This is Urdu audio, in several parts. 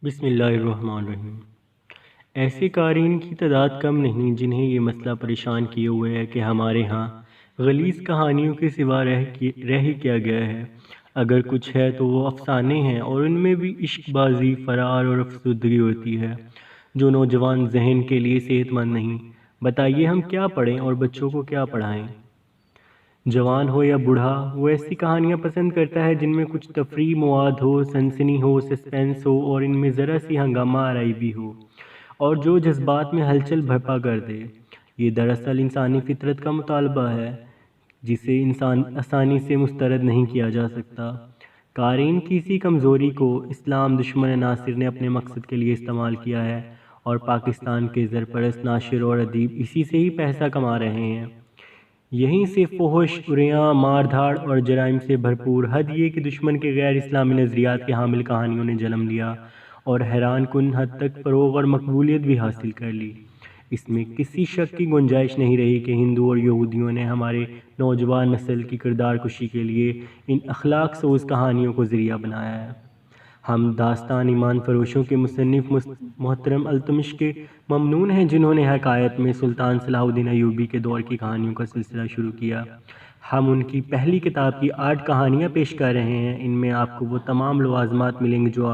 بسم اللہ الرحمن الرحیم۔ ایسے قارئین کی تعداد کم نہیں جنہیں یہ مسئلہ پریشان کیے ہوئے ہے کہ ہمارے ہاں غلیظ کہانیوں کے سوا رہ ہی کیا گیا ہے۔ اگر کچھ ہے تو وہ افسانے ہیں، اور ان میں بھی عشق بازی، فرار اور افسردگی ہوتی ہے جو نوجوان ذہن کے لیے صحت مند نہیں۔ بتائیے ہم کیا پڑھیں اور بچوں کو کیا پڑھائیں؟ جوان ہو یا بوڑھا، وہ ایسی کہانیاں پسند کرتا ہے جن میں کچھ تفریح مواد ہو، سنسنی ہو، سسپینس ہو، اور ان میں ذرا سی ہنگامہ آرائی بھی ہو، اور جو جذبات میں ہلچل برپا کر دے۔ یہ دراصل انسانی فطرت کا مطالبہ ہے جسے انسان آسانی سے مسترد نہیں کیا جا سکتا۔ قارئین کی اسی کمزوری کو اسلام دشمن ناصر نے اپنے مقصد کے لیے استعمال کیا ہے، اور پاکستان کے زرپرست ناشر اور ادیب اسی سے ہی پیسہ کما رہے ہیں۔ یہیں سے فحش، عریاں، مار دھاڑ اور جرائم سے بھرپور حد یہ کہ دشمن کے غیر اسلامی نظریات کے حامل کہانیوں نے جنم لیا اور حیران کن حد تک فروغ اور مقبولیت بھی حاصل کر لی۔ اس میں کسی شک کی گنجائش نہیں رہی کہ ہندو اور یہودیوں نے ہمارے نوجوان نسل کی کردار کشی کے لیے ان اخلاق سوز کہانیوں کو ذریعہ بنایا ہے۔ ہم داستان ایمان فروشوں کے مصنف محترم التمش کے ممنون ہیں جنہوں نے حکایت میں سلطان صلاح الدین ایوبی کے دور کی کہانیوں کا سلسلہ شروع کیا۔ ہم ان کی پہلی کتاب کی 8 کہانیاں پیش کر رہے ہیں۔ ان میں آپ کو وہ تمام لوازمات ملیں گے جو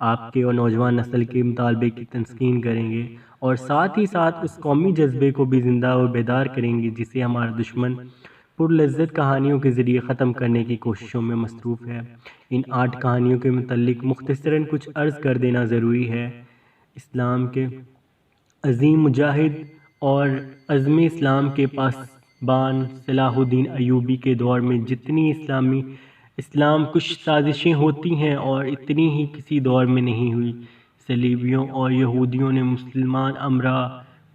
آپ کے اور نوجوان نسل کے مطالبے کی تسکین کریں گے، اور ساتھ ہی ساتھ اس قومی جذبے کو بھی زندہ اور بیدار کریں گے جسے ہمارا دشمن پرلذت کہانیوں کے ذریعے ختم کرنے کی کوششوں میں مصروف ہے۔ ان 8 کہانیوں کے متعلق مختصراً کچھ عرض کر دینا ضروری ہے۔ اسلام کے عظیم مجاہد اور عزم اسلام کے پاسبان صلاح الدین ایوبی کے دور میں جتنی اسلام کش سازشیں ہوتی ہیں اور اتنی ہی کسی دور میں نہیں ہوئی۔ صلیبیوں اور یہودیوں نے مسلمان امراء،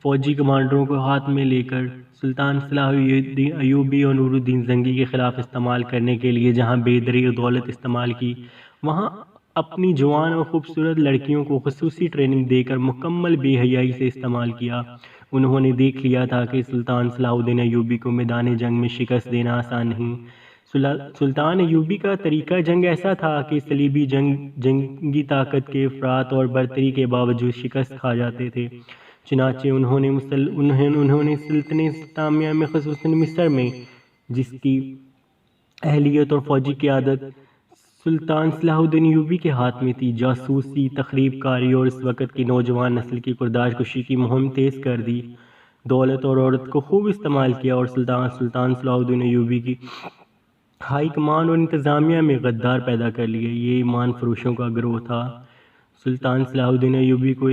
فوجی کمانڈروں کو ہاتھ میں لے کر سلطان صلاح الدین ایوبی اور نور الدین زنگی کے خلاف استعمال کرنے کے لیے جہاں بے دری و دولت استعمال کی، وہاں اپنی جوان اور خوبصورت لڑکیوں کو خصوصی ٹریننگ دے کر مکمل بے حیائی سے استعمال کیا۔ انہوں نے دیکھ لیا تھا کہ سلطان صلاح الدین ایوبی کو میدان جنگ میں شکست دینا آسان نہیں۔ سلطان ایوبی کا طریقہ جنگ ایسا تھا کہ صلیبی جنگی طاقت کے افراط اور برتری کے باوجود شکست کھا جاتے تھے۔ چنانچہ انہوں نے سلطنت اسلامیہ میں خصوصاً مصر میں، جس کی اہلیت اور فوجی قیادت سلطان صلاح الدین ایوبی کے ہاتھ میں تھی، جاسوسی، تخریب کاری اور اس وقت کی نوجوان نسل کی کردار کشی کی مہم تیز کر دی۔ دولت اور عورت کو خوب استعمال کیا اور سلطان صلاح الدین ایوبی کی ہائی کمان اور انتظامیہ میں غدار پیدا کر لیے۔ یہ ایمان فروشوں کا گروہ تھا۔ سلطان صلاح الدین ایوبی کو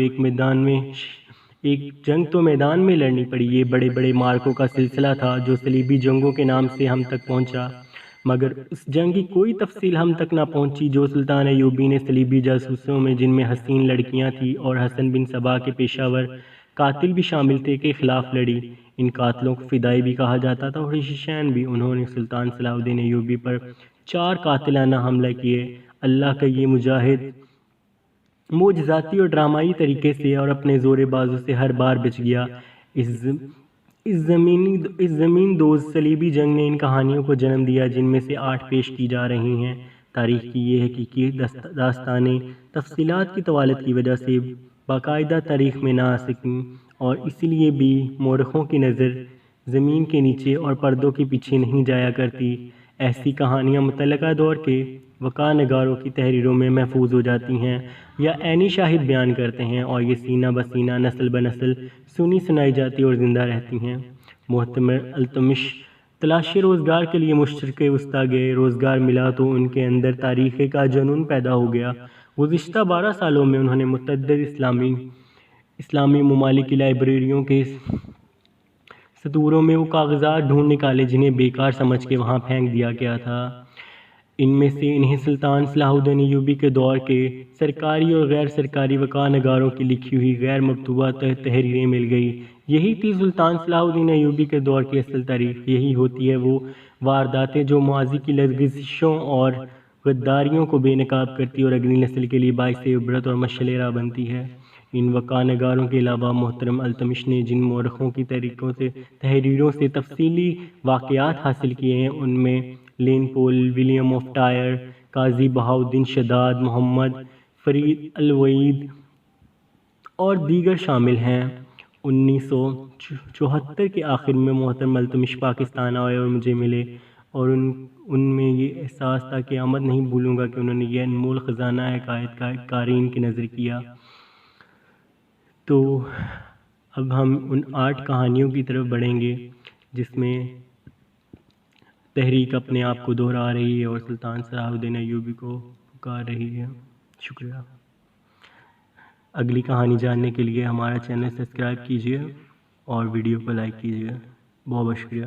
ایک جنگ تو میدان میں لڑنی پڑی۔ یہ بڑے بڑے مارکوں کا سلسلہ تھا جو صلیبی جنگوں کے نام سے ہم تک پہنچا، مگر اس جنگ کی کوئی تفصیل ہم تک نہ پہنچی جو سلطان ایوبی نے صلیبی جاسوسوں میں، جن میں حسین لڑکیاں تھیں اور حسن بن صبا کے پیشہ ور قاتل بھی شامل تھے، کے خلاف لڑی۔ ان قاتلوں کو فدائی بھی کہا جاتا تھا اور حشیشین بھی۔ انہوں نے سلطان صلاح الدین ایوبی پر 4 قاتلانہ حملے کیے۔ اللہ کا یہ مجاہد معجزاتی اور ڈرامائی طریقے سے اور اپنے زور بازو سے ہر بار بچ گیا۔ اس زمین دوز صلیبی جنگ نے ان کہانیوں کو جنم دیا جن میں سے 8 پیش کی جا رہی ہیں۔ تاریخ کی یہ حقیقی داستانیں تفصیلات کی طوالت کی وجہ سے باقاعدہ تاریخ میں نہ آ سکیں، اور اسی لیے بھی مورخوں کی نظر زمین کے نیچے اور پردوں کے پیچھے نہیں جایا کرتی۔ ایسی کہانیاں متعلقہ دور کے وقار نگاروں کی تحریروں میں محفوظ ہو جاتی ہیں یا عینی شاہد بیان کرتے ہیں، اور یہ سینہ بسینہ نسل بنسل سنی سنائی جاتی اور زندہ رہتی ہیں۔ محترم التمش تلاش روزگار کے لیے مشرق وسطیٰ گئے۔ روزگار ملا تو ان کے اندر تاریخ کا جنون پیدا ہو گیا۔ گزشتہ 12 سالوں میں انہوں نے متعدد اسلامی ممالک کی لائبریریوں کے سطوروں میں وہ کاغذات ڈھونڈ نکالے جنہیں بیکار سمجھ کے وہاں پھینک دیا گیا تھا۔ ان میں سے انہیں سلطان صلاح الدین ایوبی کے دور کے سرکاری اور غیر سرکاری وقار نگاروں کی لکھی ہوئی غیر مکتوبہ تحریریں مل گئی۔ یہی تھی سلطان صلاح الدین ایوبی کے دور کی اصل تاریخ۔ یہی ہوتی ہے وہ وارداتیں جو ماضی کی لغزشوں اور غداریوں کو بے نقاب کرتی اور اگلی نسل کے لیے باعث عبرت اور مشعل راہ بنتی ہے۔ ان وقار نگاروں کے علاوہ محترم التمش نے جن مورخوں کی تحریروں سے تفصیلی واقعات حاصل کیے ہیں، ان میں لین پول، ولیم آف ٹائر، قاضی بہاؤالدین شداد، محمد فرید الوید اور دیگر شامل ہیں۔ 1974 کے آخر میں محترم التمش پاکستان آئے اور مجھے ملے، اور ان میں یہ احساس تھا کہ قیامت نہیں بھولوں گا کہ انہوں نے یہ انمول خزانہ حکایت قارئین کی نظر کیا۔ تو اب ہم ان 8 کہانیوں کی طرف بڑھیں گے جس میں تحریک اپنے آپ کو دہرا رہی ہے اور سلطان صلاح الدین ایوبی کو پکار رہی ہے۔ شکریہ۔ اگلی کہانی جاننے کے لیے ہمارا چینل سبسکرائب کیجیے اور ویڈیو کو لائک کیجیے۔ بہت بہت شکریہ۔